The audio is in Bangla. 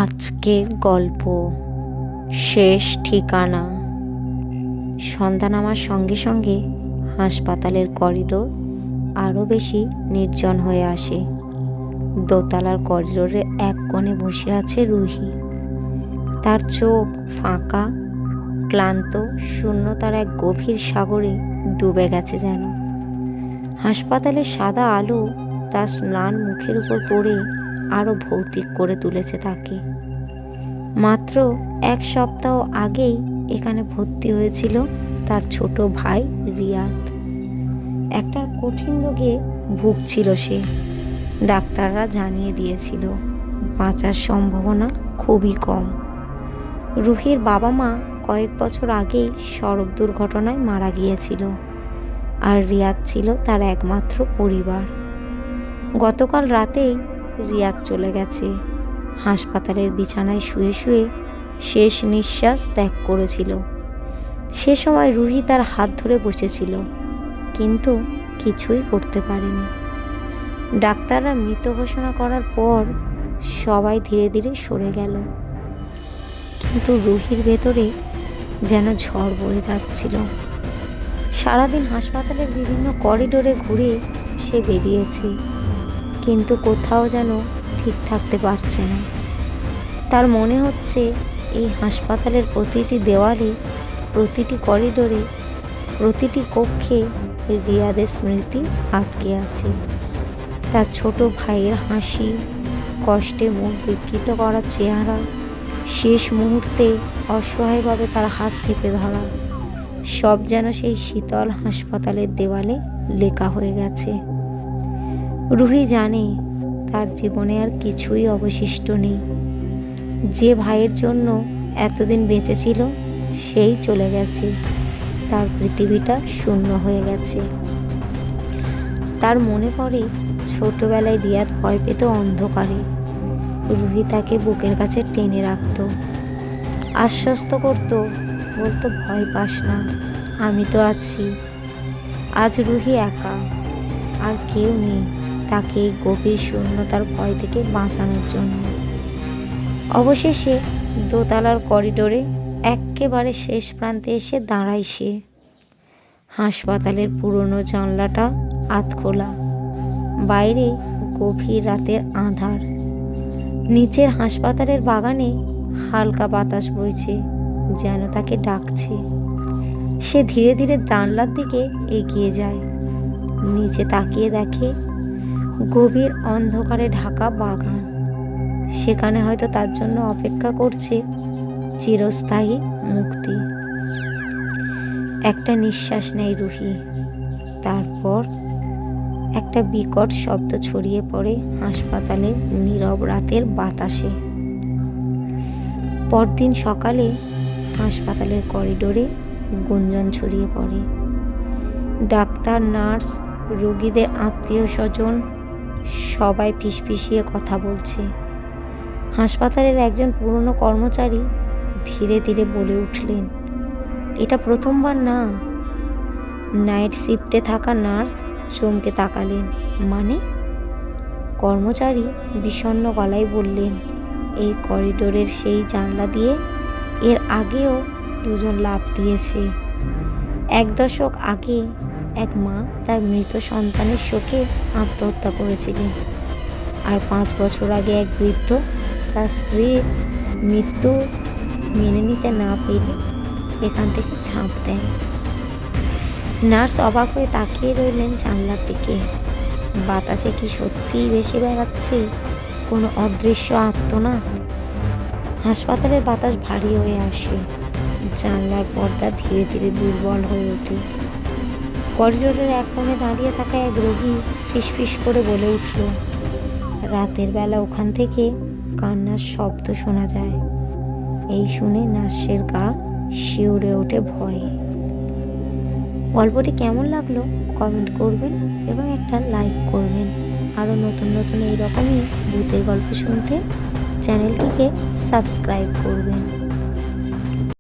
আজকের গল্প শেষ ঠিকানা। সন্ধ্যা নামার সঙ্গে সঙ্গে হাসপাতালের করিডোর আরও বেশি নির্জন হয়ে আসে। দোতলার করিডোরে এক কোণে বসে আছে রুহি। তার চোখ ফাঁকা, ক্লান্ত, শূন্যতার এক গভীর সাগরে ডুবে গেছে যেন। হাসপাতালের সাদা আলো তার ম্লান মুখের উপর পড়ে আরও ভৌতিক করে তুলেছে তাকে। মাত্র এক সপ্তাহ আগেই এখানে ভর্তি হয়েছিল তার ছোট ভাই রিয়াদ। একটা কঠিন রোগে ভুগছিল সে। ডাক্তাররা জানিয়ে দিয়েছিল বাঁচার সম্ভাবনা খুবই কম। রুহির বাবা মা কয়েক বছর আগেই সড়ক দুর্ঘটনায় মারা গিয়েছিল, আর রিয়াদ ছিল তার একমাত্র পরিবার। গতকাল রাতেই রিয়াদ চলে গেছে। হাসপাতালের বিছানায় শুয়ে শুয়ে শেষ নিঃশ্বাস ত্যাগ করেছিল। সে সময় রুহি তার হাত ধরে বসেছিল, কিন্তু কিছুই করতে পারেনি। ডাক্তাররা মৃত ঘোষণা করার পর সবাই ধীরে ধীরে সরে গেল, কিন্তু রুহির ভেতরে যেন ঝড় বয়ে যাচ্ছিল। সারাদিন হাসপাতালের বিভিন্ন করিডোরে ঘুরে সে বেরিয়েছে, কিন্তু কোথাও যেন ঠিক থাকতে পারছে না। তার মনে হচ্ছে এই হাসপাতালের প্রতিটি দেওয়ালে, প্রতিটি করিডোরে, প্রতিটি কক্ষে রিয়াদের স্মৃতি আটকে আছে। তার ছোট ভাইয়ের হাসি, কষ্টে মুখ বিকৃত করা চেহারা, শেষ মুহূর্তে অসহায়ভাবে তার হাত চেপে ধরা, সব যেন সেই শীতল হাসপাতালের দেওয়ালে লেখা হয়ে গেছে। রুহি জানে তার জীবনে আর কিছুই অবশিষ্ট নেই। যে ভাইয়ের জন্য এতদিন বেঁচে ছিল সেই চলে গেছে। তার পৃথিবীটা শূন্য হয়ে গেছে। তার মনে পড়ে ছোটবেলায় রিয়াদ ভয় পেত অন্ধকারে। রুহি তাকে বুকের কাছে টেনে রাখত, আশ্বস্ত করত, বলতো ভয় পাস না, আমি তো আছি। আজ রুহি একা, আর কেউ নেই তাকে এই গভীর শূন্যতার ভয় থেকে বাঁচানোর জন্য। অবশেষে দোতলার করিডোরে একেবারে শেষ প্রান্তে এসে দাঁড়ায় সে। হাসপাতালের পুরনো জানলাটা আধখোলা, বাইরে গভীর রাতের আঁধার। নিচের হাসপাতালের বাগানে হালকা বাতাস বইছে, যেন তাকে ডাকছে। সে ধীরে ধীরে জানলার দিকে এগিয়ে যায়। নিচে তাকিয়ে দেখে গভীর অন্ধকারে ঢাকা বাগান। সেখানে হয়তো তার জন্য অপেক্ষা করছে চিরস্থায়ী মুক্তি। একটা নিঃশ্বাস নেয় রুহি। তারপর একটা বিকট শব্দ ছড়িয়ে পড়ে হাসপাতালের নীরব রাতের বাতাসে। পরদিন সকালে হাসপাতালের করিডোরে গুঞ্জন ছড়িয়ে পড়ে। ডাক্তার, নার্স, রোগীদের আত্মীয় স্বজন সবাই ফিসফিসিয়ে কথা বলছে। হাসপাতালের একজন পুরনো কর্মচারী ধীরে ধীরে বলে উঠলেন, এটা প্রথমবার না। নাইট শিফটে থাকা নার্স চমকে তাকালেন। মানে? কর্মচারী বিষণ্ণ গলায় বললেন, এই করিডোরের সেই জানলা দিয়ে এর আগেও দুজন লাফ দিয়েছে। 1 দশক আগে এক মা তার মৃত সন্তানের শোকে আত্মহত্যা করেছিলেন, আর 5 বছর আগে এক বৃদ্ধ তার স্ত্রীর মৃত্যু মেনে নিতে না পেরে এখান থেকে ঝাঁপ দেন। নার্স অবাক হয়ে তাকিয়ে রইলেন জানলার দিকে। বাতাসে কি সত্যিই ভেসে বেড়াচ্ছে কোনো অদৃশ্য আর্তনাদ? হাসপাতালের বাতাস ভারী হয়ে আসে। জানলার পর্দা ধীরে ধীরে দুর্বল হয়ে ওঠে। করিডোরের এক কোণে দাঁড়িয়ে থাকা এক রোগী ফিসফিস করে বলে উঠল, রাতের বেলা ওখান থেকে কান্নার শব্দ শোনা যায়। এই শুনে নার্সের গা শিউরে ওঠে ভয়ে। গল্পটি কেমন লাগলো কমেন্ট করবেন এবং একটা লাইক করবেন। আরও নতুন নতুন এইরকমই ভূতের গল্প শুনতে চ্যানেলটিকে সাবস্ক্রাইব করবেন।